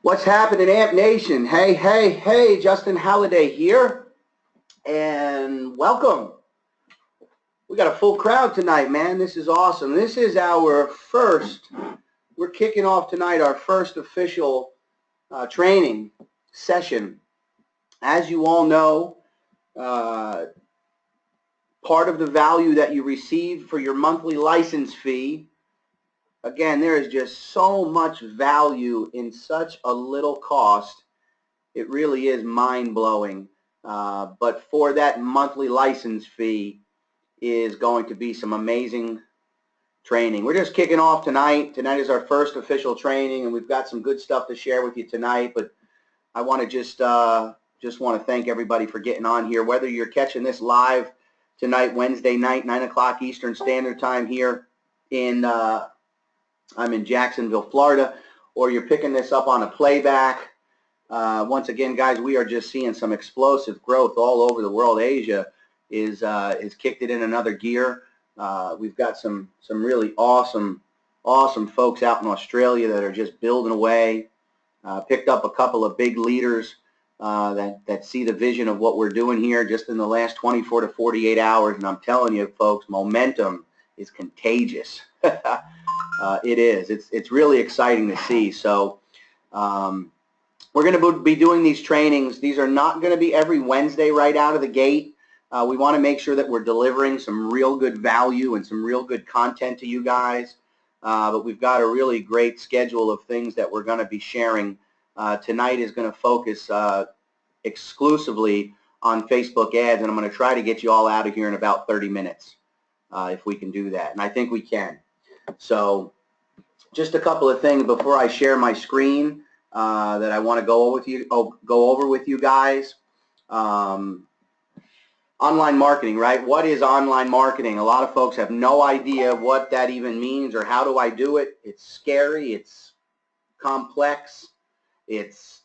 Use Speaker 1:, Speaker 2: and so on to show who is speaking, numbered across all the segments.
Speaker 1: What's happening, Amp Nation? Hey, hey, hey, Justin Halliday here, and welcome. We got a full crowd tonight, man. This is awesome. This is we're kicking off tonight our first official training session. As you all know, part of the value that you receive for your monthly license fee, again, there is just so much value in such a little cost. It really is mind-blowing. But for that monthly license fee is going to be some amazing training. We're just kicking off tonight. Tonight is our first official training, and we've got some good stuff to share with you tonight. But I want to just want to thank everybody for getting on here. Whether you're catching this live tonight, Wednesday night, 9 o'clock Eastern Standard Time here in I'm in Jacksonville, Florida, or you're picking this up on a playback. Once again, guys, we are just seeing some explosive growth all over the world. Asia is kicked it in another gear. We've got some really awesome folks out in Australia that are just building away. Picked up a couple of big leaders that see the vision of what we're doing here just in the last 24 to 48 hours. And I'm telling you, folks, momentum is contagious. It is. It's really exciting to see. So we're going to be doing these trainings. These are not going to be every Wednesday right out of the gate. We want to make sure that we're delivering some real good value and some real good content to you guys. But we've got a really great schedule of things that we're going to be sharing. Tonight is going to focus exclusively on Facebook ads, and I'm going to try to get you all out of here in about 30 minutes if we can do that. And I think we can. So just a couple of things before I share my screen that I want to go over with you guys. Online marketing, right? What is online marketing? A lot of folks have no idea what that even means or how do I do it. It's scary. It's complex. It's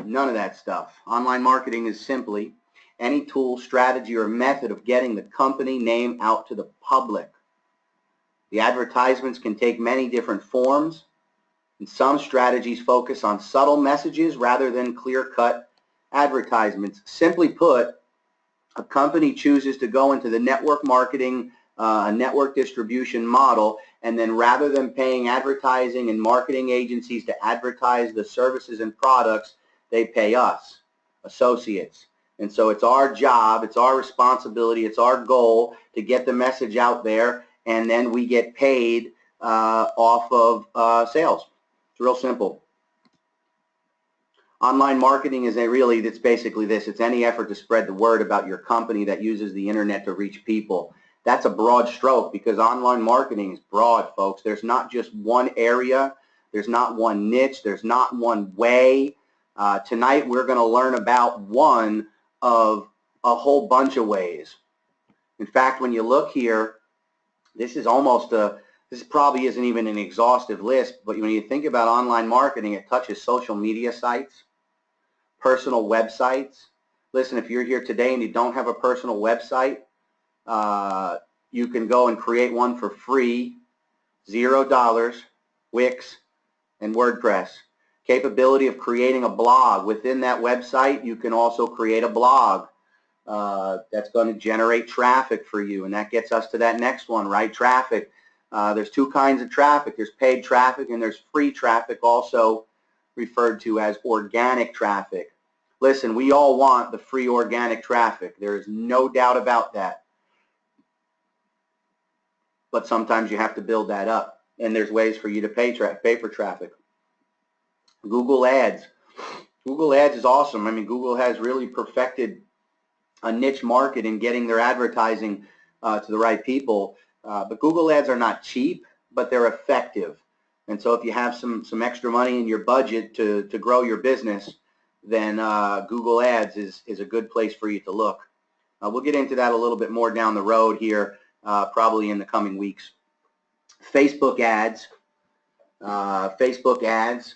Speaker 1: none of that stuff. Online marketing is simply any tool, strategy, or method of getting the company name out to the public. The advertisements can take many different forms, and some strategies focus on subtle messages rather than clear-cut advertisements. Simply put, a company chooses to go into the network marketing, network distribution model, and then rather than paying advertising and marketing agencies to advertise the services and products, they pay us, associates. And so it's our job, it's our responsibility, it's our goal to get the message out there, and then we get paid off of sales. It's real simple. Online marketing is it's basically this. It's any effort to spread the word about your company that uses the internet to reach people. That's a broad stroke because online marketing is broad, folks. There's not just one area. There's not one niche. There's not one way. Tonight we're going to learn about one of a whole bunch of ways. In fact, when you look here, this probably isn't even an exhaustive list, but when you think about online marketing, it touches social media sites, personal websites. Listen, if you're here today and you don't have a personal website, you can go and create one for free, $0, Wix and WordPress. Capability of creating a blog. Within that website, you can also create a blog that's going to generate traffic for you, and that gets us to that next one, right? Traffic. There's two kinds of traffic. There's paid traffic and there's free traffic, also referred to as organic traffic. Listen, we all want the free organic traffic. There is no doubt about that. But sometimes you have to build that up, and there's ways for you to pay for traffic. Google Ads. Google Ads is awesome. I mean, Google has really perfected a niche market in getting their advertising to the right people. But Google Ads are not cheap, but they're effective. And so if you have some extra money in your budget to grow your business, then Google Ads is a good place for you to look. We'll get into that a little bit more down the road here, probably in the coming weeks. Facebook ads. Facebook ads.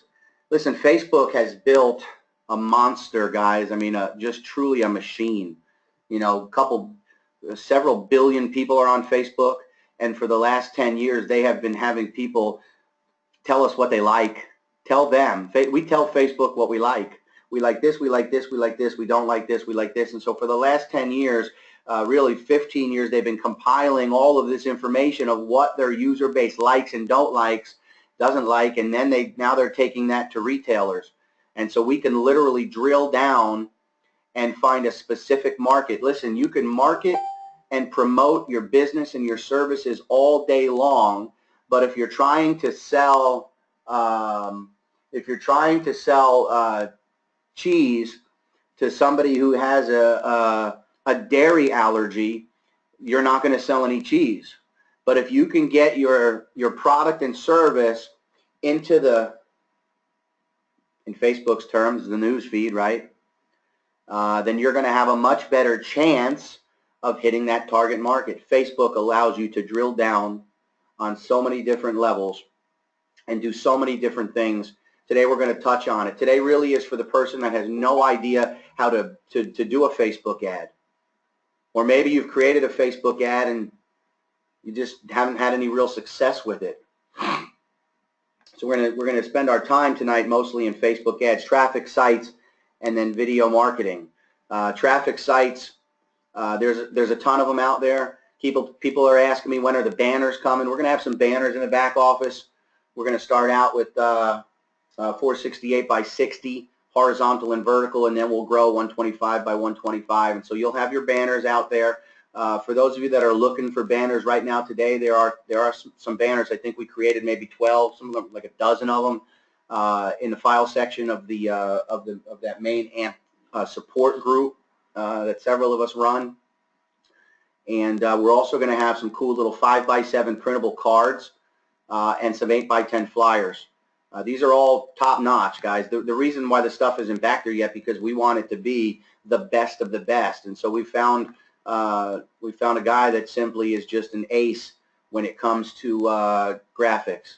Speaker 1: Listen, Facebook has built a monster, guys. I mean, just truly a machine. You know, several billion people are on Facebook, and for the last 10 years, they have been having people tell us what they like, Tell them. We tell Facebook what we like. We like this, we like this, we like this, we don't like this, we like this. And so for the last 10 years, really 15 years, they've been compiling all of this information of what their user base likes and doesn't like, and then now they're taking that to retailers. And so we can literally drill down and find a specific market. Listen, you can market and promote your business and your services all day long, but if you're trying to sell cheese to somebody who has a dairy allergy, you're not going to sell any cheese. But if you can get your product and service into in Facebook's terms, the news feed, right? Then you're going to have a much better chance of hitting that target market. Facebook allows you to drill down on so many different levels and do so many different things. Today we're going to touch on it. Today really is for the person that has no idea how to do a Facebook ad. Or maybe you've created a Facebook ad and you just haven't had any real success with it. So we're going to spend our time tonight mostly in Facebook ads, traffic sites, and then video marketing. Traffic sites, there's a ton of them out there. People are asking me, when are the banners coming? We're going to have some banners in the back office. We're going to start out with 468 by 60, horizontal and vertical, and then we'll grow 125 by 125. And so you'll have your banners out there. For those of you that are looking for banners right now today, there are some banners. I think we created maybe 12, some of them like a dozen of them in the file section of that main AMP support group that several of us run. And we're also going to have some cool little 5x7 printable cards and some 8x10 flyers. These are all top notch, guys. The reason why the stuff isn't back there yet because we want it to be the best of the best. And so we found a guy that simply is just an ace when it comes to graphics.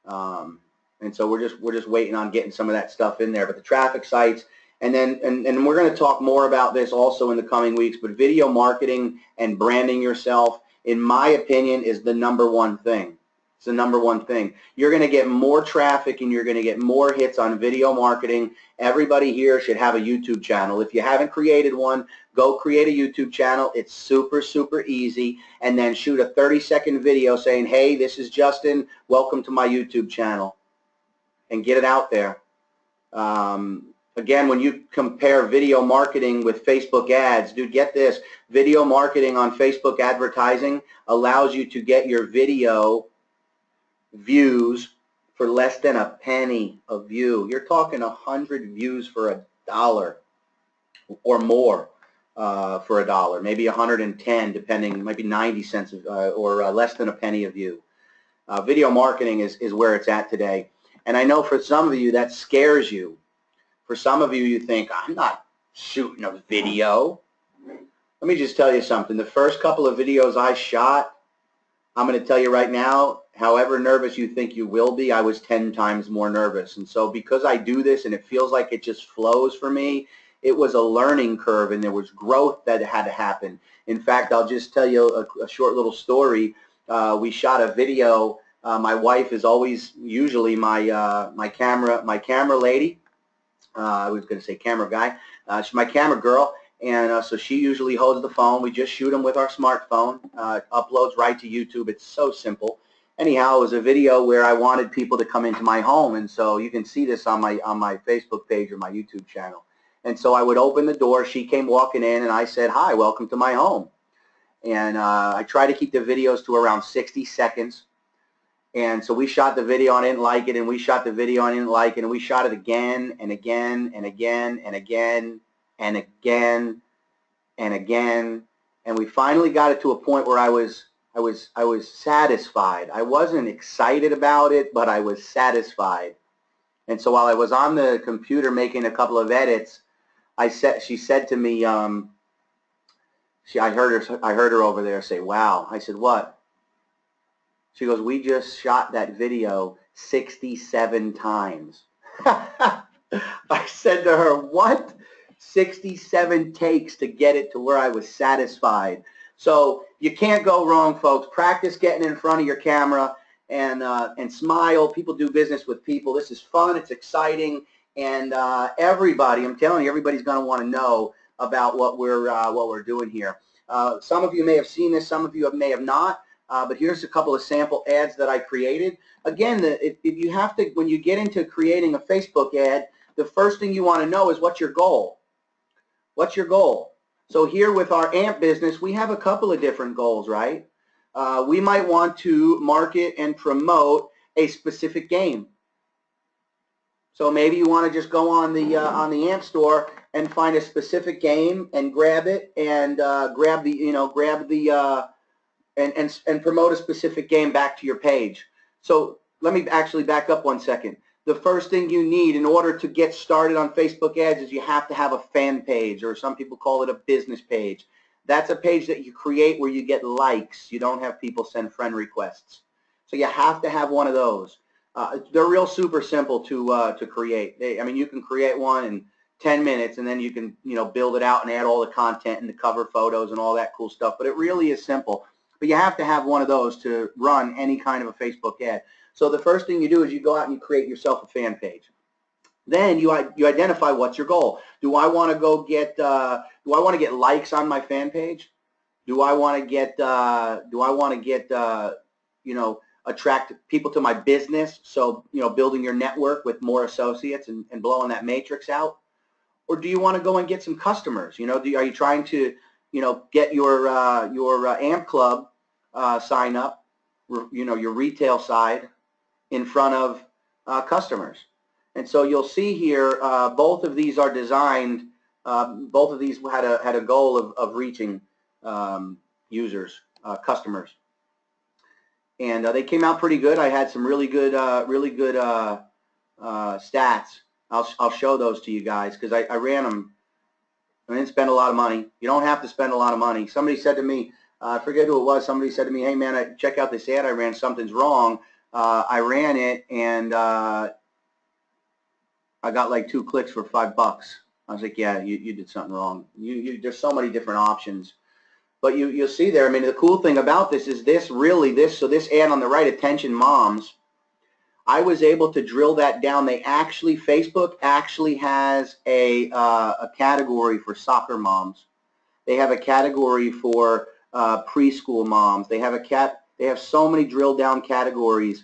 Speaker 1: And so we're just waiting on getting some of that stuff in there. But the traffic sites, and we're going to talk more about this also in the coming weeks. But video marketing and branding yourself, in my opinion, is the #1 thing. It's the #1 thing. You're going to get more traffic and you're going to get more hits on video marketing. Everybody here should have a YouTube channel. If you haven't created one, go create a YouTube channel. It's super, super easy. And then shoot a 30-second video saying, hey, this is Justin. Welcome to my YouTube channel. And get it out there. Again, when you compare video marketing with Facebook ads, dude, get this. Video marketing on Facebook advertising allows you to get your video views for less than a penny a view. You're talking 100 views for $1 or more for $1, maybe 110 depending, might be 90 cents or less than a penny a view. Video marketing is where it's at today. And I know for some of you that scares you. For some of you, you think, I'm not shooting a video. Let me just tell you something. The first couple of videos I shot, I'm going to tell you right now, however nervous you think you will be, I was 10 times more nervous. And so because I do this and it feels like it just flows for me, it was a learning curve and there was growth that had to happen. In fact, I'll just tell you a short little story. We shot a video. My wife is usually my camera lady. I was going to say camera guy. She's my camera girl. And so she usually holds the phone. We just shoot them with our smartphone. It uploads right to YouTube. It's so simple. Anyhow, it was a video where I wanted people to come into my home, and so you can see this on my Facebook page or my YouTube channel. And so I would open the door. She came walking in, and I said, "Hi, welcome to my home." And I try to keep the videos to around 60 seconds. And so we shot the video, and I didn't like it, and we shot the video, and I didn't like it, and we shot it again and again and again and again and again and again, and we finally got it to a point where I was satisfied. I wasn't excited about it, but I was satisfied. And so while I was on the computer making a couple of edits, she said to me, I heard her over there say, "Wow." I said, "What?" She goes, "We just shot that video 67 times." I said to her, "What?" 67 takes to get it to where I was satisfied. So you can't go wrong, folks. Practice getting in front of your camera and smile. People do business with people. This is fun. It's exciting, and everybody, I'm telling you, everybody's going to want to know about what we're doing here. Some of you may have seen this. Some of you may have not. But here's a couple of sample ads that I created. Again, if you have to, when you get into creating a Facebook ad, the first thing you want to know is what's your goal? What's your goal? So here with our AMP business, we have a couple of different goals, right? We might want to market and promote a specific game. So maybe you want to just go on the AMP store and find a specific game and grab it and and promote a specific game back to your page. So let me actually back up 1 second. The first thing you need in order to get started on Facebook ads is you have to have a fan page, or some people call it a business page. That's a page that you create where you get likes. You don't have people send friend requests. So you have to have one of those. They're real super simple to create. You can create one in 10 minutes, and then you can build it out and add all the content and the cover photos and all that cool stuff. But it really is simple. But you have to have one of those to run any kind of a Facebook ad. So the first thing you do is you go out and you create yourself a fan page. Then you identify what's your goal. Do I want to go get likes on my fan page? Do I want to get attract people to my business? So building your network with more associates and blowing that matrix out. Or do you want to go and get some customers? Are you trying to get your AMP club sign up, your retail side in front of customers? And so you'll see here, both of these are designed. Both of these had a goal of reaching users, customers, and they came out pretty good. I had some really good stats. I'll show those to you guys because I ran them. I didn't spend a lot of money. You don't have to spend a lot of money. Somebody said to me, I forget who it was, somebody said to me, hey man, check out this ad I ran, something's wrong. I ran it and I got like 2 clicks for $5. I was like, yeah, you did something wrong. There's so many different options. But you'll see there, the cool thing about this is this ad on the right, Attention Moms, I was able to drill that down. Facebook actually has a category for soccer moms. They have a category for preschool moms. They have so many drilled down categories.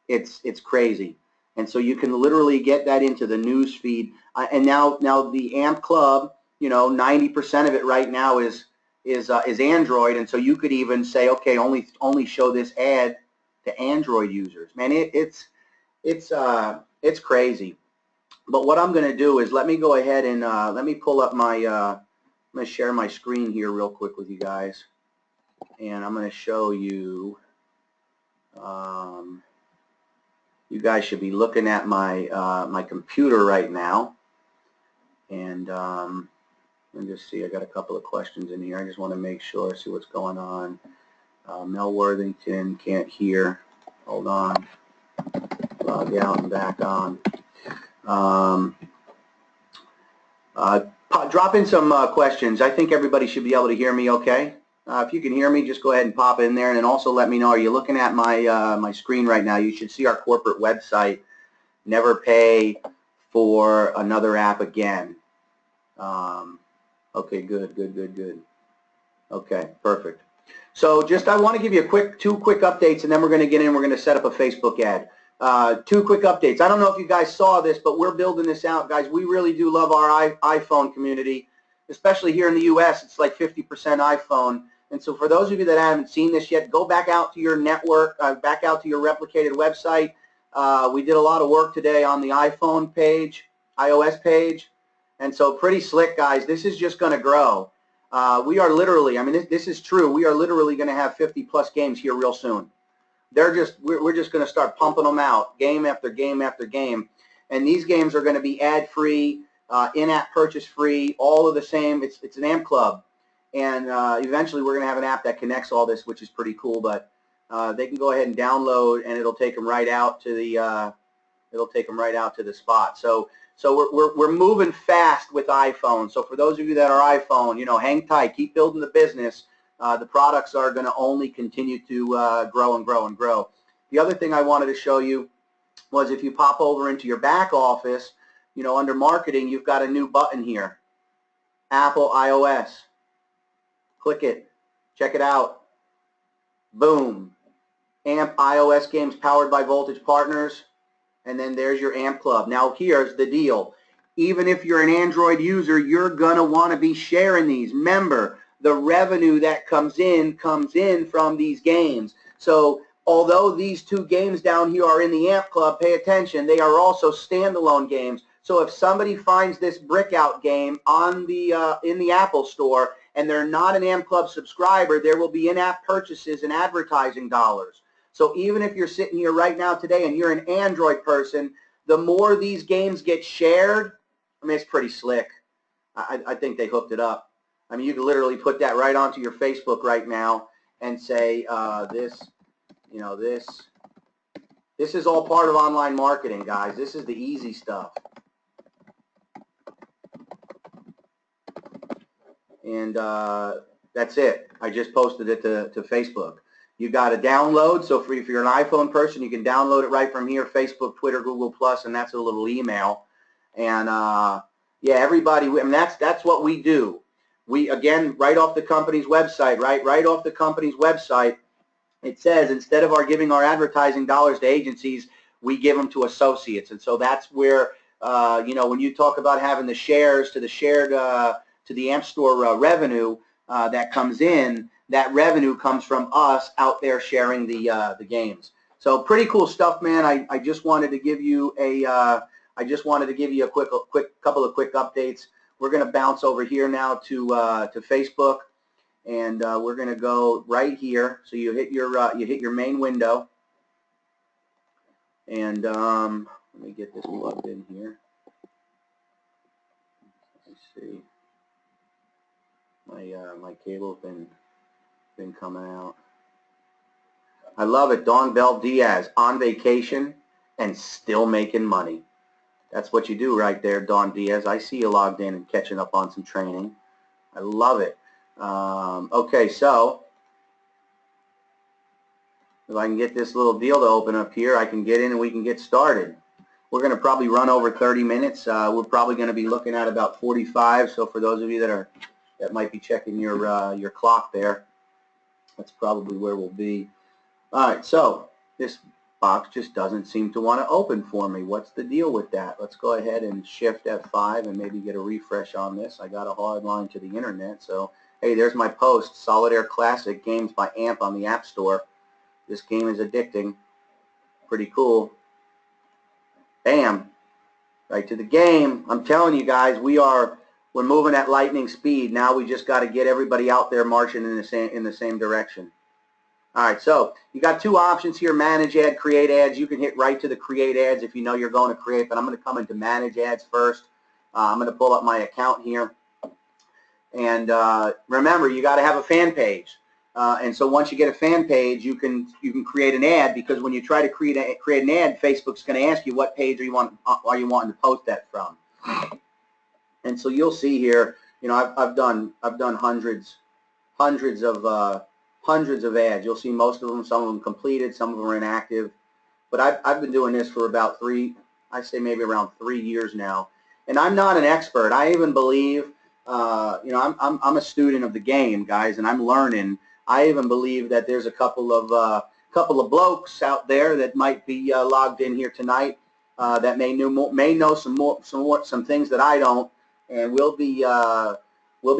Speaker 1: It's crazy. And so you can literally get that into the news feed. And now the AMP Club, 90% of it right now is Android. And so you could even say, okay, only show this ad to Android users. Man, it's crazy. But what I'm going to do is let me go ahead and let me pull up my. I'm going to share my screen here real quick with you guys, and I'm going to show you. You guys should be looking at my my computer right now, and let me just see. I got a couple of questions in here. I just want to make sure, see what's going on. Mel Worthington can't hear. Hold on. Log out and back on. Drop in some questions. I think everybody should be able to hear me okay. If you can hear me, just go ahead and pop in there, and then also let me know, are you looking at my my screen right now? You should see our corporate website, Never Pay for Another App Again. Okay, good. Okay, perfect. So I want to give you two quick updates, and then we're going to get in, we're going to set up a Facebook ad. 2 quick updates. I don't know if you guys saw this, but we're building this out, guys. We really do love our iPhone community, especially here in the U.S. It's like 50% iPhone. And so for those of you that haven't seen this yet, go back out to your network, back out to your replicated website. We did a lot of work today on the iPhone page, iOS page. And so pretty slick, guys. This is just going to grow. We are literally, this is true. We are literally going to have 50+ games here real soon. We're just going to start pumping them out, game after game after game. And these games are going to be ad-free, in-app purchase-free, all of the same. It's an AMP Club. And eventually we're going to have an app that connects all this, which is pretty cool. But they can go ahead and download, and it'll take them right out to the spot. So we're moving fast with iPhone. So for those of you that are iPhone, hang tight, keep building the business. The products are going to only continue to grow and grow and grow. The other thing I wanted to show you was if you pop over into your back office, you know, under marketing, you've got a new button here, Apple iOS. Click it. Check it out. Boom. AMP iOS games powered by Voltage Partners. And then there's your AMP Club. Now here's the deal. Even if you're an Android user, you're going to want to be sharing these. Remember, the revenue that comes in from these games. So although these two games down here are in the AMP Club, pay attention, they are also standalone games. So if somebody finds this Brickout game on the in the Apple Store and they're not an AMP Club subscriber, there will be in-app purchases and advertising dollars. So even if you're sitting here right now today and you're an Android person, the more these games get shared, I mean, it's pretty slick. I think they hooked it up. I mean, you can literally put that right onto your Facebook right now and say this is all part of online marketing, guys. This is the easy stuff. And that's it. I just posted it to Facebook. You got to download. So if you're an iPhone person, you can download it right from here, Facebook, Twitter, Google+, and that's a little email. And yeah, everybody, I mean, that's what we do. We, again, right off the company's website, right off the company's website, it says instead of giving our advertising dollars to agencies, we give them to associates. And so that's where, you know, when you talk about having the shares to the shared, to the AMP Store revenue that comes in, that revenue comes from us out there sharing the games. So pretty cool stuff, man. I just wanted to give you a quick couple of quick updates. We're going to bounce over here now to Facebook, and we're going to go right here. So you hit your main window, and let me get this plugged in here. Let's see. My cable's been coming out. I love it. Dawn Bell Diaz on vacation and still making money. That's what you do right there, Dawn Diaz. I see you logged in and catching up on some training. I love it. Okay, so if I can get this little deal to open up here, I can get in and we can get started. We're going to probably run over 30 minutes. We're probably going to be looking at about 45. So for those of you that might be checking your clock there, that's probably where we'll be. All right, so this box just doesn't seem to want to open for me. What's the deal with that? Let's go ahead and shift F5 and maybe get a refresh on this. I got a hard line to the internet, so hey, there's my post, Solitaire Classic Games by AMP on the App Store. This game is addicting. Pretty cool. Bam. Right to the game. I'm telling you guys, we're moving at lightning speed. Now we just got to get everybody out there marching in the same direction. All right, so you got two options here, manage ad, create ads. You can hit right to the create ads if you know you're going to create, but I'm going to come into manage ads first. I'm going to pull up my account here. And remember, you got to have a fan page. And so once you get a fan page, you can create an ad, because when you try to create an ad, Facebook's going to ask you what page are you wanting to post that from. And so you'll see here, you know, I've done hundreds of ads. You'll see most of them, some of them completed, some of them are inactive. But I've been doing this for about maybe around 3 years now. And I'm not an expert. I even believe, you know, I'm a student of the game, guys, and I'm learning. I even believe that there's a couple of blokes out there that might be logged in here tonight that may know some things that I don't, and we'll be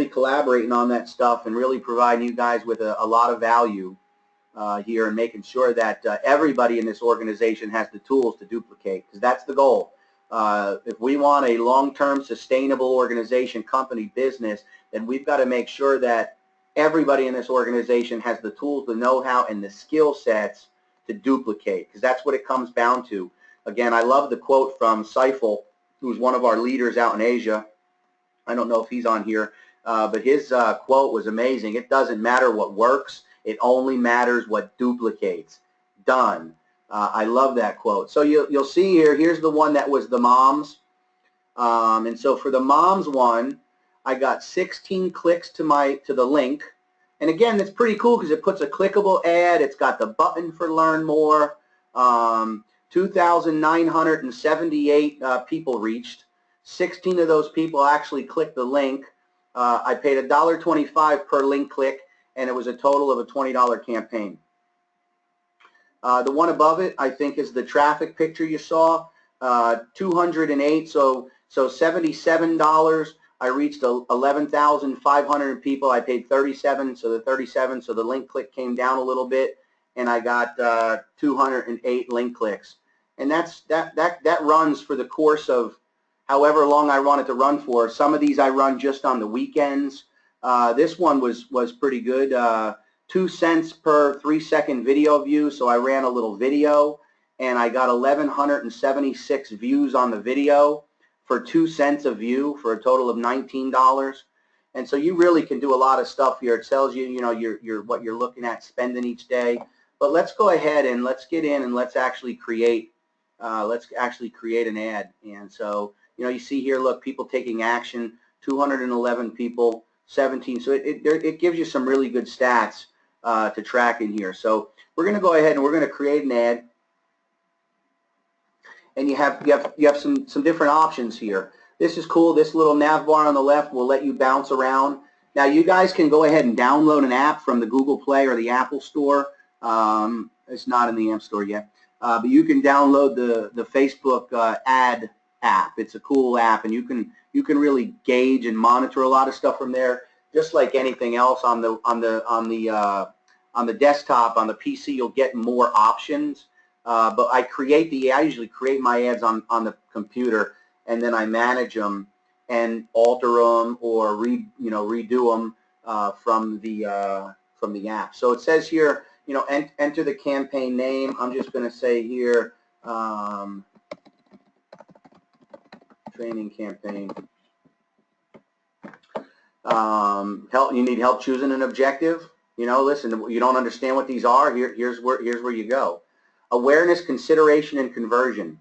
Speaker 1: collaborating on that stuff and really providing you guys with a lot of value here, and making sure that everybody in this organization has the tools to duplicate, because that's the goal. If we want a long-term sustainable organization, company, business, then we've got to make sure that everybody in this organization has the tools, the know-how, and the skill sets to duplicate, because that's what it comes down to. Again, I love the quote from Seifel, who's one of our leaders out in Asia. I don't know if he's on here, but his quote was amazing. It doesn't matter what works. It only matters what duplicates. Done. I love that quote. So you'll see here's the one that was the moms. And so for the moms one, I got 16 clicks to the link. And again, it's pretty cool because it puts a clickable ad. It's got the button for learn more. 2,978 people reached. 16 of those people actually clicked the link. I paid $1.25 per link click, and it was a total of a $20 campaign. The one above it, I think, is the traffic picture you saw. 208, so $77. I reached 11,500 people. I paid 37, so the link click came down a little bit, and I got 208 link clicks. And that runs for the course of however long I want it to run for. Some of these I run just on the weekends. This one was pretty good. 2 cents per 3-second video view, so I ran a little video, and I got 1,176 views on the video for 2 cents a view for a total of $19. And so you really can do a lot of stuff here. It tells you, you know, what you're looking at spending each day. But let's go ahead and let's get in and let's actually create an ad. And so, you know, you see here, look, people taking action, 211 people, 17. So it gives you some really good stats to track in here. So we're going to go ahead and we're going to create an ad. And you have some different options here. This is cool. This little nav bar on the left will let you bounce around. Now you guys can go ahead and download an app from the Google Play or the Apple Store. It's not in the App Store yet, but you can download the Facebook ad app. It's a cool app, and you can really gauge and monitor a lot of stuff from there. Just like anything else on the desktop, on the PC, you'll get more options. But I usually create my ads on the computer, and then I manage them and alter them or redo them from the app. So it says here, you know, enter the campaign name. I'm just going to say here, training campaign. You need help choosing an objective. You know, listen, you don't understand what these are. Here's where you go. Awareness, consideration, and conversion.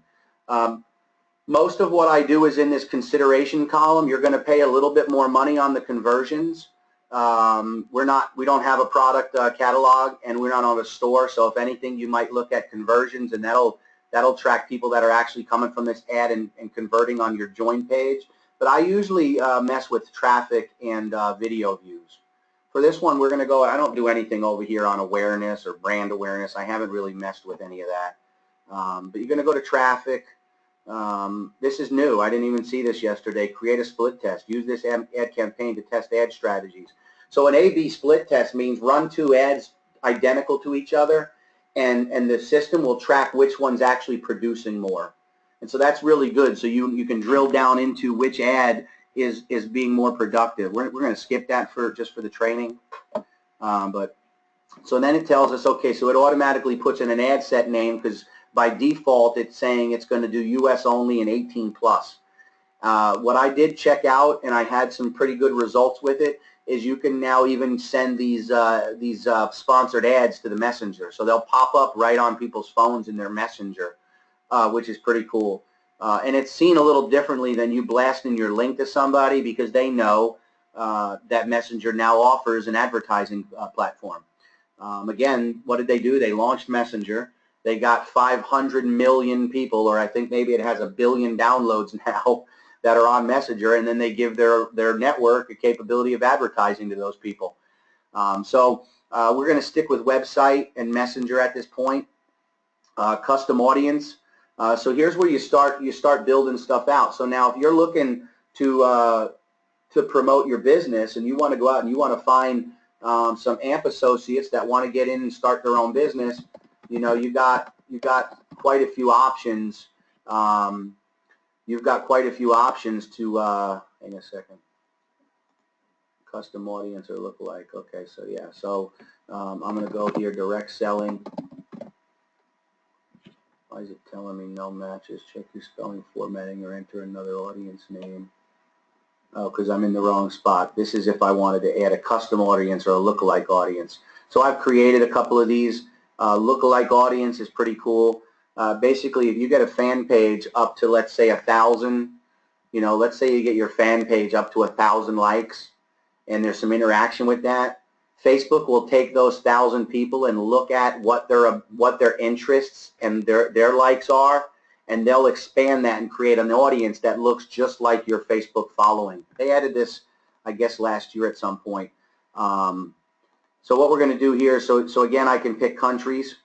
Speaker 1: Most of what I do is in this consideration column. You're going to pay a little bit more money on the conversions. We don't have a product catalog, and we're not on a store. So if anything, you might look at conversions, and that'll track people that are actually coming from this ad and converting on your join page. But I usually mess with traffic and video views. For this one, we're going to go, I don't do anything over here on awareness or brand awareness. I haven't really messed with any of that. But you're going to go to traffic. This is new. I didn't even see this yesterday. Create a split test. Use this ad campaign to test ad strategies. So an A/B split test means run 2 ads identical to each other, and the system will track which one's actually producing more. And so that's really good. So you can drill down into which ad is being more productive. We're going to skip that just for the training. But so then it tells us, okay, so it automatically puts in an ad set name because by default it's saying it's going to do US only and 18 plus. What I did check out, and I had some pretty good results with it, is you can now even send these sponsored ads to the messenger. So they'll pop up right on people's phones in their messenger, which is pretty cool. And it's seen a little differently than you blasting your link to somebody, because they know that Messenger now offers an advertising platform. Again, what did they do? They launched Messenger. They got 500 million people, or I think maybe it has 1 billion downloads now, that are on Messenger, and then they give their network a capability of advertising to those people. So we're going to stick with website and Messenger at this point. Custom audience. So here's where you start building stuff out. So now if you're looking to promote your business, and you want to go out and you want to find some AMP associates that want to get in and start their own business, you know, you got quite a few options. You've got quite a few options to, hang a second, custom audience or lookalike. Okay, so yeah, so I'm going to go here, direct selling. Why is it telling me no matches? Check your spelling, formatting, or enter another audience name. Oh, because I'm in the wrong spot. This is if I wanted to add a custom audience or a lookalike audience. So I've created a couple of these. Lookalike audience is pretty cool. Basically, if you get a fan page up to, let's say, 1,000, you know, let's say you get your fan page up to 1,000 likes, and there's some interaction with that, Facebook will take those 1,000 people and look at what their interests and their likes are, and they'll expand that and create an audience that looks just like your Facebook following. They added this, I guess, last year at some point. So what we're going to do here, so again, I can pick countries.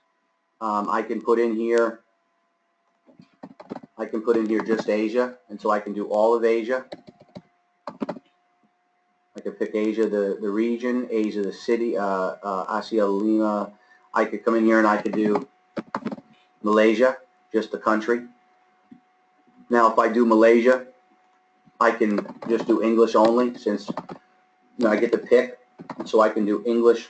Speaker 1: I can put in here just Asia, and so I can do all of Asia. I could pick Asia, the region, Asia, the city, Asia, Lima. I could come in here and I could do Malaysia, just the country. Now, if I do Malaysia, I can just do English only, since I get to pick, so I can do English.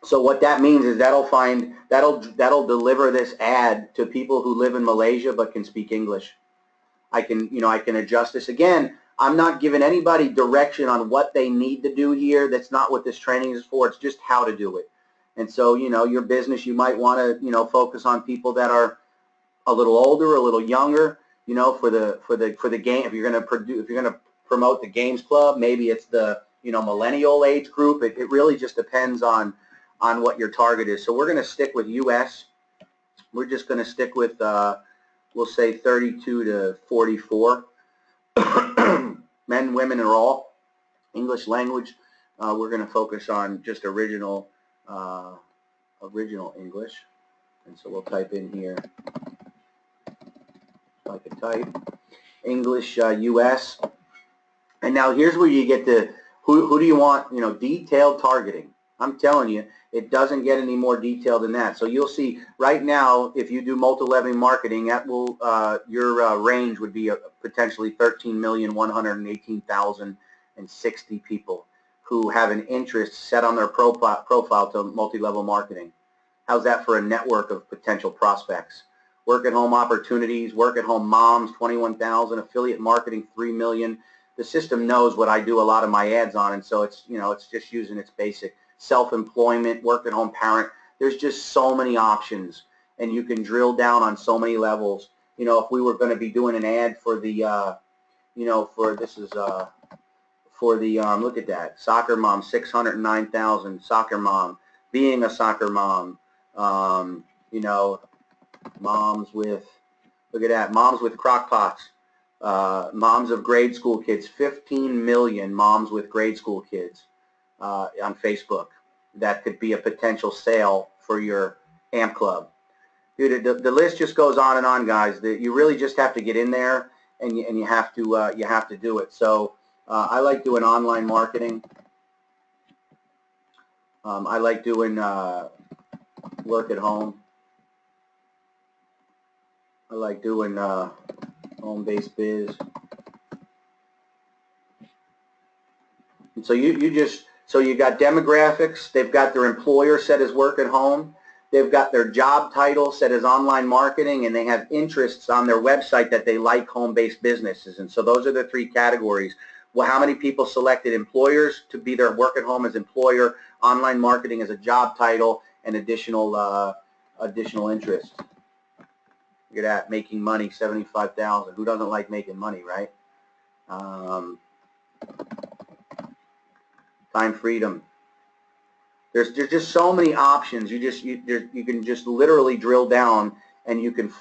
Speaker 1: So what that means is that'll deliver this ad to people who live in Malaysia but can speak English. I can adjust this. Again, I'm not giving anybody direction on what they need to do here. That's not what this training is for. It's just how to do it. And so, your business, you might want to, focus on people that are a little older, a little younger, for the game. If you're going to promote the games club, maybe it's the, millennial age group. It really just depends on what your target is. So we're going to stick with U.S. We're just going to stick with, we'll say 32 to 44. Men, women, are all. English language, we're going to focus on just original English. And so we'll type in here, I can type English U.S. And now here's where you get to, who do you want, detailed targeting. I'm telling you, it doesn't get any more detailed than that. So you'll see right now, if you do multi-level marketing, that will your range would be potentially 13,118,060 people who have an interest set on their profile to multi-level marketing. How's that for a network of potential prospects? Work-at-home opportunities, work-at-home moms, 21,000, affiliate marketing, 3 million. The system knows what I do a lot of my ads on, and so it's it's just using its basic. Self-employment, work-at-home parent. There's just so many options, and you can drill down on so many levels. If we were going to be doing an ad for the, look at that, soccer mom, 609,000, soccer mom, being a soccer mom, moms with, look at that, moms with crock pots, moms of grade school kids, 15 million moms with grade school kids. On Facebook, that could be a potential sale for your AMP club. Dude, the list just goes on, guys. You really just have to get in there, and you have to do it. So I like doing online marketing. I like doing work at home. I like doing home-based biz. And so So you got demographics, they've got their employer set as work at home, they've got their job title set as online marketing, and they have interests on their website that they like home-based businesses. And so those are the three categories. Well, how many people selected employers to be their work at home as employer, online marketing as a job title, and additional interests? Look at that, making money, 75,000. Who doesn't like making money, right? Time freedom. There's just so many options. You can just literally drill down, and you can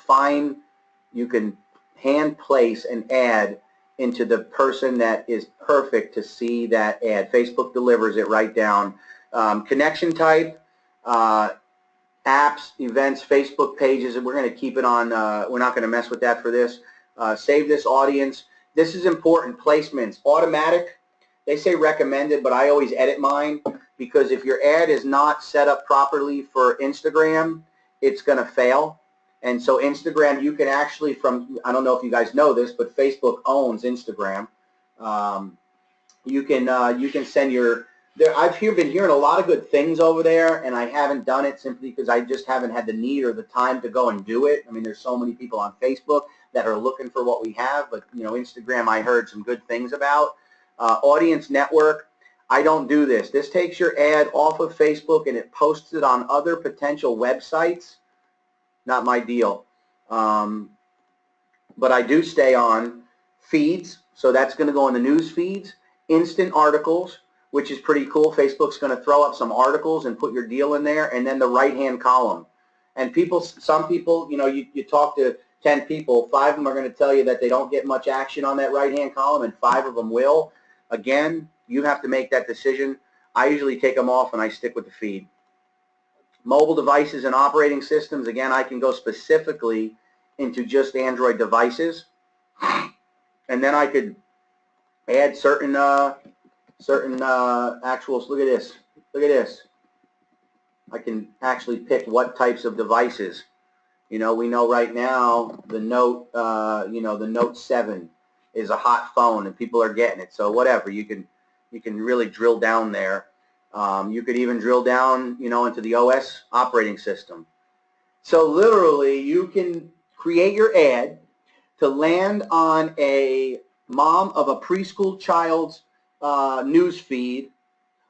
Speaker 1: hand place an ad into the person that is perfect to see that ad. Facebook delivers it right down. Connection type, apps, events, Facebook pages, and we're going to keep it on. We're not going to mess with that for this. Save this audience. This is important. Placements, automatic. They say recommended, but I always edit mine, because if your ad is not set up properly for Instagram, it's going to fail. And so Instagram, you can actually, I don't know if you guys know this, but Facebook owns Instagram. You can send I've been hearing a lot of good things over there, and I haven't done it simply because I just haven't had the need or the time to go and do it. I mean, there's so many people on Facebook that are looking for what we have, but Instagram I heard some good things about. Audience network, I don't do this. This takes your ad off of Facebook and it posts it on other potential websites. Not my deal. But I do stay on feeds, so that's going to go in the news feeds, instant articles, which is pretty cool. Facebook's going to throw up some articles and put your deal in there, and then the right-hand column. And people, some people, you know, you talk to 10 people, 5 of them are going to tell you that they don't get much action on that right-hand column, and 5 of them will. Again, you have to make that decision. I usually take them off and I stick with the feed. Mobile devices and operating systems, again, I can go specifically into just Android devices, and then I could add certain actuals. Look at this. Look at this. I can actually pick what types of devices. You know, we know right now the Note, the Note 7 is a hot phone, and people are getting it. So whatever, you can really drill down there. You could even drill down, you know, into the OS operating system. So literally, you can create your ad to land on a mom of a preschool child's news feed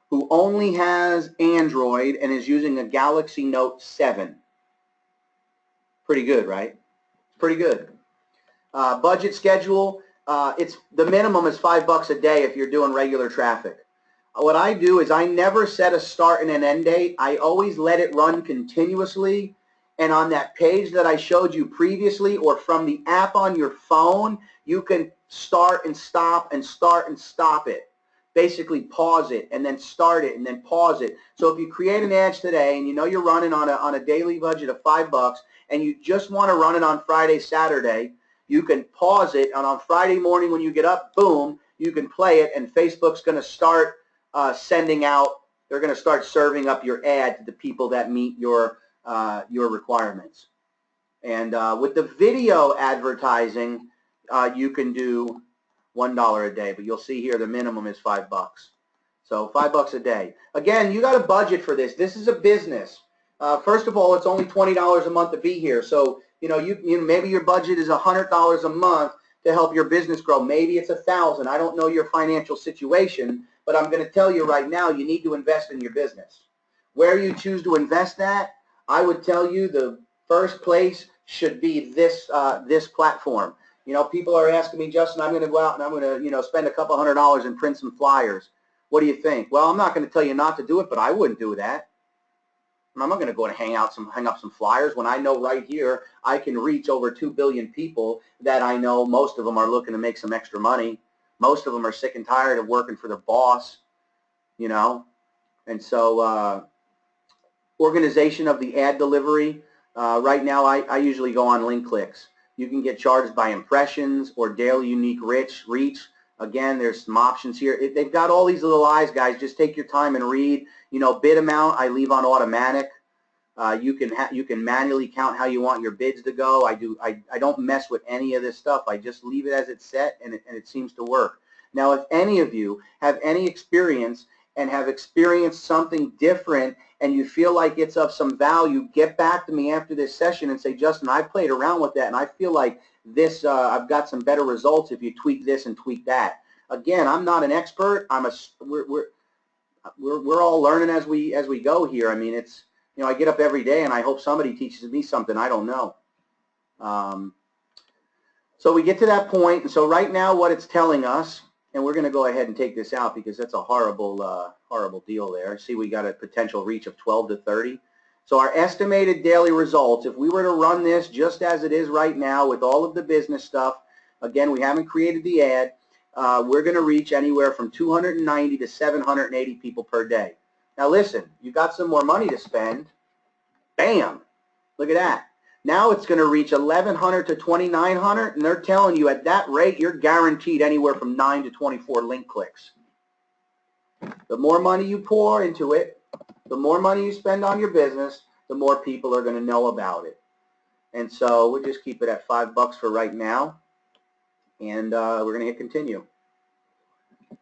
Speaker 1: who only has Android and is using a Galaxy Note 7. Pretty good, right? Pretty good. Budget schedule, the minimum is $5 a day if you're doing regular traffic. What I do is I never set a start and an end date. I always let it run continuously. And on that page that I showed you previously, or from the app on your phone, you can start and stop and start and stop it. Basically pause it and then start it and then pause it. So if you create an ad today and you know you're running on a daily budget of $5 and you just want to run it on Friday, Saturday, you can pause it, and on Friday morning when you get up, boom, you can play it, and Facebook's going to start sending out, they're going to start serving up your ad to the people that meet your requirements. And with the video advertising, you can do $1 a day, but you'll see here the minimum is $5. So $5 a day. Again, you got a budget for this. This is a business. First of all, it's only $20 a month to be here. So you maybe your budget is $100 a month to help your business grow. Maybe it's $1,000. I don't know your financial situation, but I'm going to tell you right now, you need to invest in your business. Where you choose to invest that, I would tell you the first place should be this this platform. You know, people are asking me, Justin, I'm going to go out and I'm going to, spend a couple $100 and print some flyers. What do you think? Well, I'm not going to tell you not to do it, but I wouldn't do that. I'm not going to go and hang up some flyers when I know right here I can reach over 2 billion people that I know most of them are looking to make some extra money. Most of them are sick and tired of working for their boss, And so organization of the ad delivery, right now I usually go on link clicks. You can get charged by impressions or daily unique reach. Again, there's some options here. They've got all these little eyes, guys. Just take your time and read. Bid amount I leave on automatic. You can manually count how you want your bids to go. I don't mess with any of this stuff. I just leave it as it's set, and it seems to work. Now, if any of you have any experience and have experienced something different and you feel like it's of some value, get back to me after this session and say, Justin, I played around with that and I feel like this, I've got some better results if you tweak this and tweak that. Again, I'm not an expert. We're all learning as we go here. I mean, it's, I get up every day and I hope somebody teaches me something I don't know. So we get to that point, and so right now what it's telling us, and we're going to go ahead and take this out because that's a horrible, horrible deal there. See, we got a potential reach of 12 to 30. So our estimated daily results, if we were to run this just as it is right now with all of the business stuff, again, we haven't created the ad, we're going to reach anywhere from 290 to 780 people per day. Now listen, you got some more money to spend. Bam! Look at that. Now it's going to reach 1,100 to 2,900, and they're telling you at that rate you're guaranteed anywhere from 9 to 24 link clicks. The more money you pour into it, the more money you spend on your business, the more people are going to know about it. And so we'll just keep it at $5 for right now, and we're going to hit continue.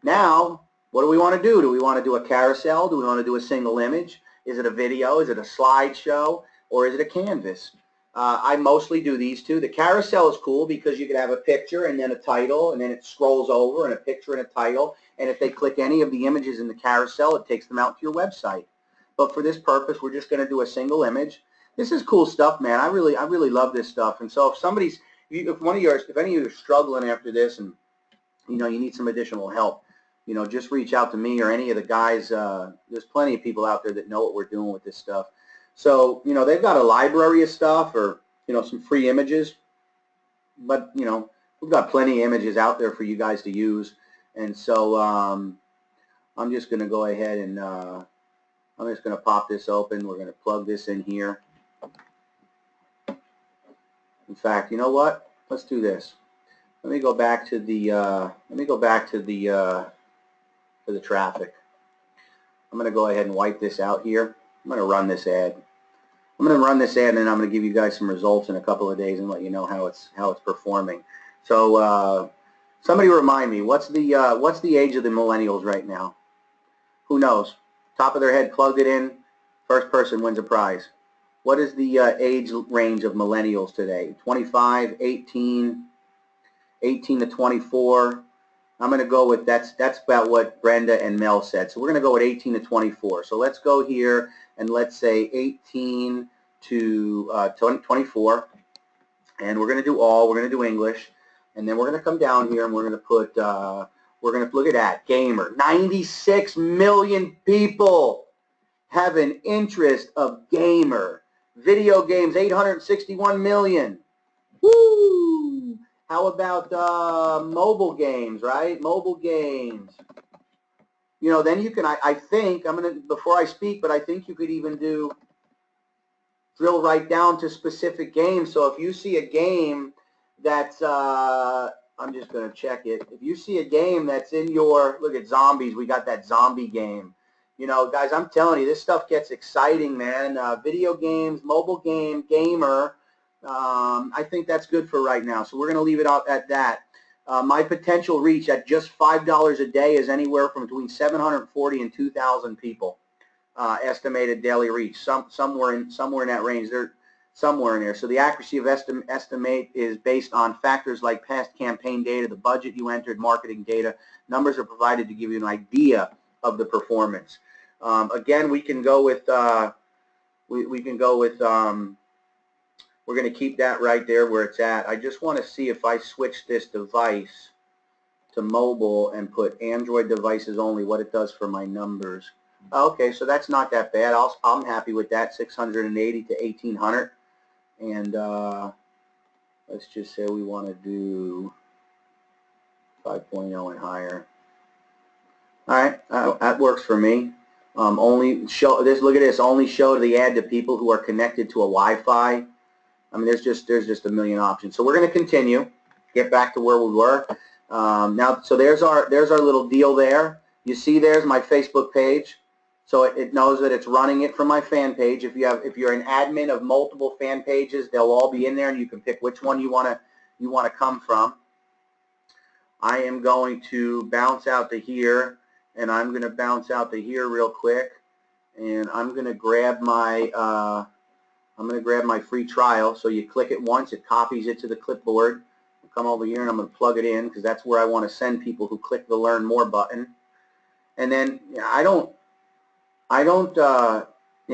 Speaker 1: Now, what do we want to do? Do we want to do a carousel? Do we want to do a single image? Is it a video? Is it a slideshow? Or is it a canvas? I mostly do these two. The carousel is cool because you can have a picture and then a title, and then it scrolls over, and a picture and a title, and if they click any of the images in the carousel, it takes them out to your website. But for this purpose, we're just going to do a single image. This is cool stuff, man. I really love this stuff. And so if any of you are struggling after this and you need some additional help, you know, just reach out to me or any of the guys. There's plenty of people out there that know what we're doing with this stuff. So, you know, they've got a library of stuff, or, you know, some free images. But, you know, we've got plenty of images out there for you guys to use. And so I'm just going to go ahead and I'm just going to pop this open. We're going to plug this in here. In fact, you know what? Let's do this. Let me go back to the to the traffic. I'm going to go ahead and wipe this out here. I'm going to run this ad. I'm going to run this ad, and then I'm going to give you guys some results in a couple of days and let you know how it's performing. So somebody remind me, what's the age of the millennials right now? Who knows? Top of their head, plugged it in. First person wins a prize. What is the age range of millennials today? 25, 18, 18 to 24. I'm going to go with, that's about what Brenda and Mel said. So we're going to go with 18 to 24. So let's go here and let's say 18 to 24. And we're going to do all, we're going to do English. And then we're going to come down here and we're going to put, look at that, gamer. 96 million people have an interest of gamer. Video games, 861 million. Woo! How about mobile games, right? Mobile games. You know, then you can, I think, before I speak, but I think you could even drill right down to specific games. So if you see a game that's, I'm just going to check it. If you see a game that's in your, look at zombies, we got that zombie game. You know, guys, I'm telling you, this stuff gets exciting, man. Video games, mobile game, gamer. I think that's good for right now. So we're going to leave it out at that. My potential reach at just $5 a day is anywhere from between 740 and 2,000 people. Estimated daily reach, somewhere in that range. They're somewhere in there. So the accuracy of estimate is based on factors like past campaign data, the budget you entered, marketing data. Numbers are provided to give you an idea of the performance. Again, we can go with we're going to keep that right there where it's at. I just want to see if I switch this device to mobile and put Android devices only, what it does for my numbers. Okay, so that's not that bad. I'm happy with that, 680 to 1,800. And let's just say we want to do 5.0 and higher. All right, that works for me. Only show this. Look at this. Only show the ad to people who are connected to a Wi-Fi. I mean, there's just a million options. So we're going to continue. Get back to where we were. Now, so there's our little deal there. You see, there's my Facebook page. So it knows that it's running it from my fan page. If you're an admin of multiple fan pages, they'll all be in there, and you can pick which one you want to come from. I am going to bounce out to here, and I'm going to bounce out to here real quick, and I'm going to grab my free trial. So you click it once, it copies it to the clipboard. I'll come over here and I'm going to plug it in because that's where I want to send people who click the Learn More button. And then yeah,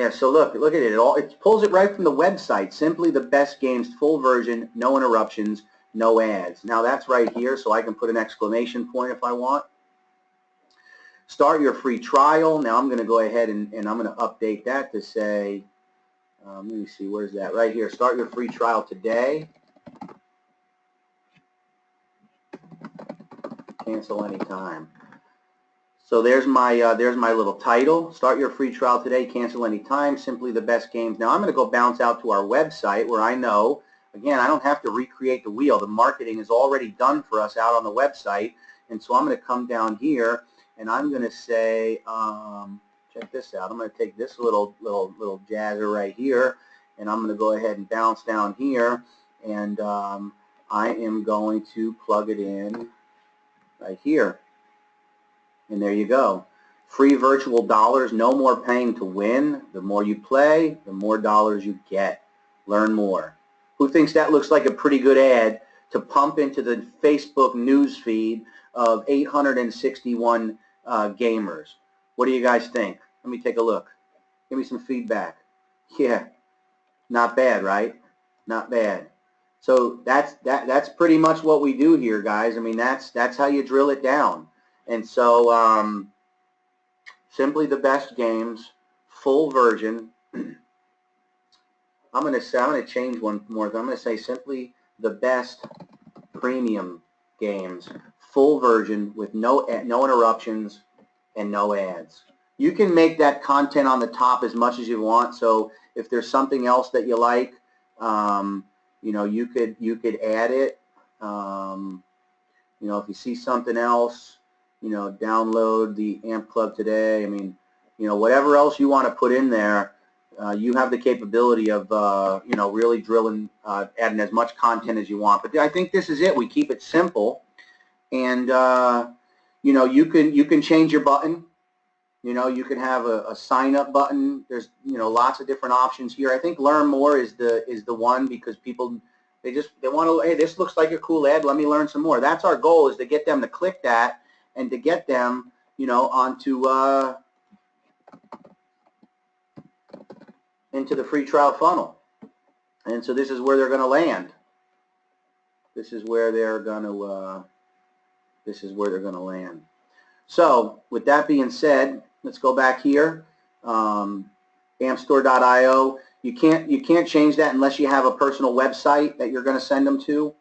Speaker 1: so look at it. It pulls it right from the website. Simply the Best Games, full version, no interruptions, no ads. Now that's right here, so I can put an exclamation point if I want. Start your free trial. Now I'm going to go ahead and I'm going to update that to say, let me see, where's that? Right here. Start your free trial today. Cancel anytime. So there's my little title. Start your free trial today. Cancel anytime. Simply the Best Games. Now I'm going to go bounce out to our website where I know, again, I don't have to recreate the wheel. The marketing is already done for us out on the website. And so I'm going to come down here and I'm going to say, check this out. I'm going to take this little jazzer right here, and I'm going to go ahead and bounce down here, and I am going to plug it in right here. And there you go. Free virtual dollars, no more paying to win. The more you play, the more dollars you get. Learn more. Who thinks that looks like a pretty good ad to pump into the Facebook news feed of 861 gamers? What do you guys think? Let me take a look. Give me some feedback. Yeah, not bad, right? Not bad. So that's pretty much what we do here, guys. I mean, that's how you drill it down. And so Simply the Best Games, full version. I'm going to change one more. I'm going to say Simply the Best Premium Games, full version with no interruptions and no ads. You can make that content on the top as much as you want. So if there's something else that you like, you could add it. If you see something else, download the AMP Club today. I mean, whatever else you want to put in there, you have the capability of, really drilling, adding as much content as you want. But I think this is it. We keep it simple, and you can change your button. You can have a sign up button. There's lots of different options here. I think Learn More is the one, because people they want to, hey, this looks like a cool ad, let me learn some more. That's our goal, is to get them to click that and to get them onto into the free trial funnel. And so this is where they're going to land. This is where they're going to land. So with that being said, let's go back here. ampstore.io. You can't change that unless you have a personal website that you're going to send them to.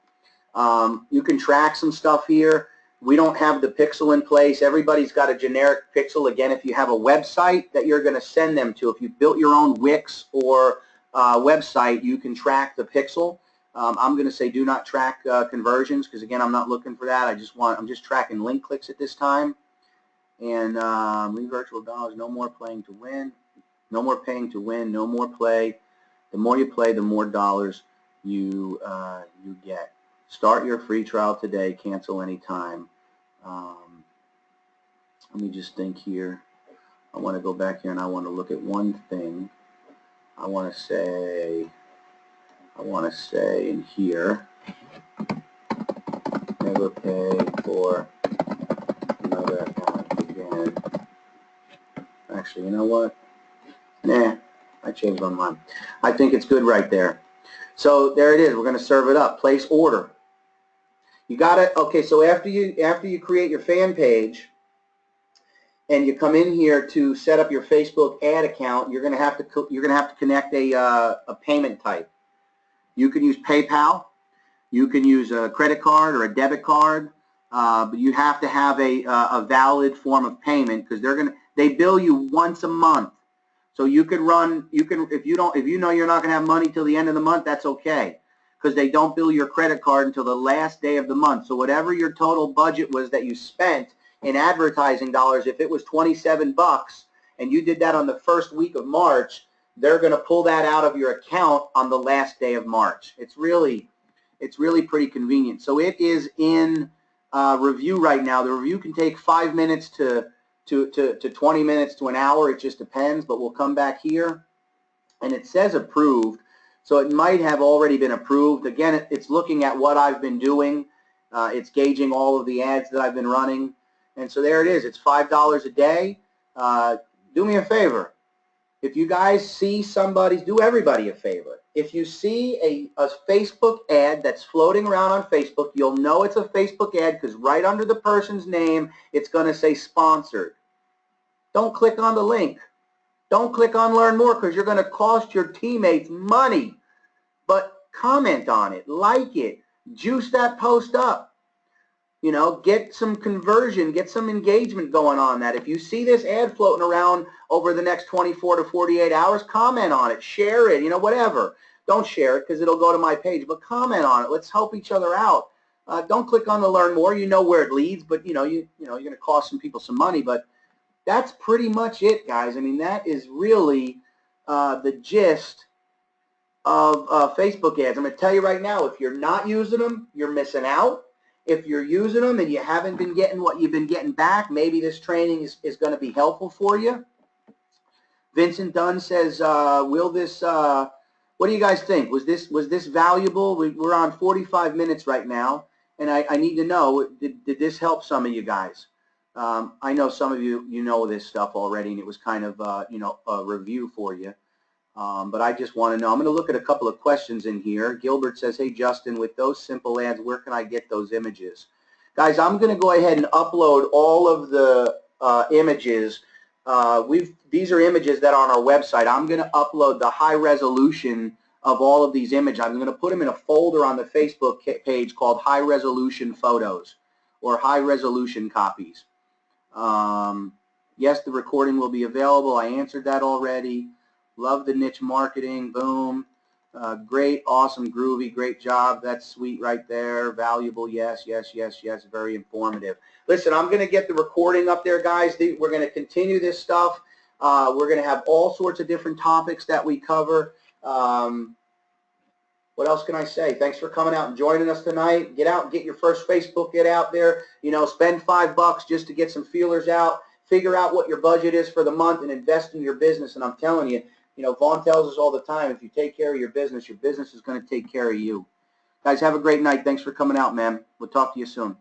Speaker 1: You can track some stuff here. We don't have the pixel in place. Everybody's got a generic pixel. Again, if you have a website that you're going to send them to, if you built your own Wix or website, you can track the pixel. I'm going to say do not track conversions, because again, I'm not looking for that. I'm just tracking link clicks at this time. And leave virtual dollars. No more playing to win. No more paying to win. No more play. The more you play, the more dollars you get. Start your free trial today. Cancel anytime. Let me just think here. I want to go back here and I want to look at one thing. I want to say in here, never pay for another account again. Actually, you know what? Nah, I changed my mind. I think it's good right there. So there it is. We're going to serve it up. Place order. You got it. Okay, so after you create your fan page and you come in here to set up your Facebook ad account, you're going to have to connect a payment type. You can use PayPal. You can use a credit card or a debit card, but you have to have a valid form of payment, because they bill you once a month. So if you know you're not going to have money till the end of the month, that's okay, because they don't bill your credit card until the last day of the month. So whatever your total budget was that you spent in advertising dollars, if it was $27 and you did that on the first week of March, they're going to pull that out of your account on the last day of March. It's really pretty convenient. So it is in review right now. The review can take 5 minutes to 20 minutes to an hour. It just depends, but we'll come back here and it says approved, so it might have already been approved. Again, it's looking at what I've been doing. It's gauging all of the ads that I've been running, and so there it is. It's $5 a day. Do me a favor. If you guys see do everybody a favor. If you see a Facebook ad that's floating around on Facebook, you'll know it's a Facebook ad, because right under the person's name, it's going to say sponsored. Don't click on the link. Don't click on Learn More, because you're going to cost your teammates money. But comment on it, like it, juice that post up. Get some conversion, get some engagement going on that. If you see this ad floating around over the next 24 to 48 hours, comment on it, share it, whatever. Don't share it because it'll go to my page, but comment on it. Let's help each other out. Don't click on the Learn More. You know where it leads, but you're going to cost some people some money. But that's pretty much it, guys. I mean, that is really the gist of Facebook ads. I'm going to tell you right now, if you're not using them, you're missing out. If you're using them and you haven't been getting what you've been getting back, maybe this training is going to be helpful for you. Vincent Dunn says, what do you guys think? Was this valuable? We're on 45 minutes right now, and I need to know, did this help some of you guys? I know some of you know this stuff already, and it was kind of a review for you. But I just want to know. I'm going to look at a couple of questions in here. Gilbert says, hey, Justin, with those simple ads, where can I get those images? Guys, I'm going to go ahead and upload all of the images. These are images that are on our website. I'm going to upload the high resolution of all of these images. I'm going to put them in a folder on the Facebook page called High Resolution Photos or High Resolution Copies. Yes, the recording will be available. I answered that already. Love the niche marketing. Boom. Great, awesome, groovy, great job. That's sweet right there. Valuable, yes, yes, yes, yes. Very informative. Listen, I'm going to get the recording up there, guys. We're going to continue this stuff. We're going to have all sorts of different topics that we cover. What else can I say? Thanks for coming out and joining us tonight. Get out and get your first Facebook get out there. You know, spend $5 just to get some feelers out. Figure out what your budget is for the month and invest in your business. And I'm telling you, you know, Vaughn tells us all the time, if you take care of your business is going to take care of you. Guys, have a great night. Thanks for coming out, man. We'll talk to you soon.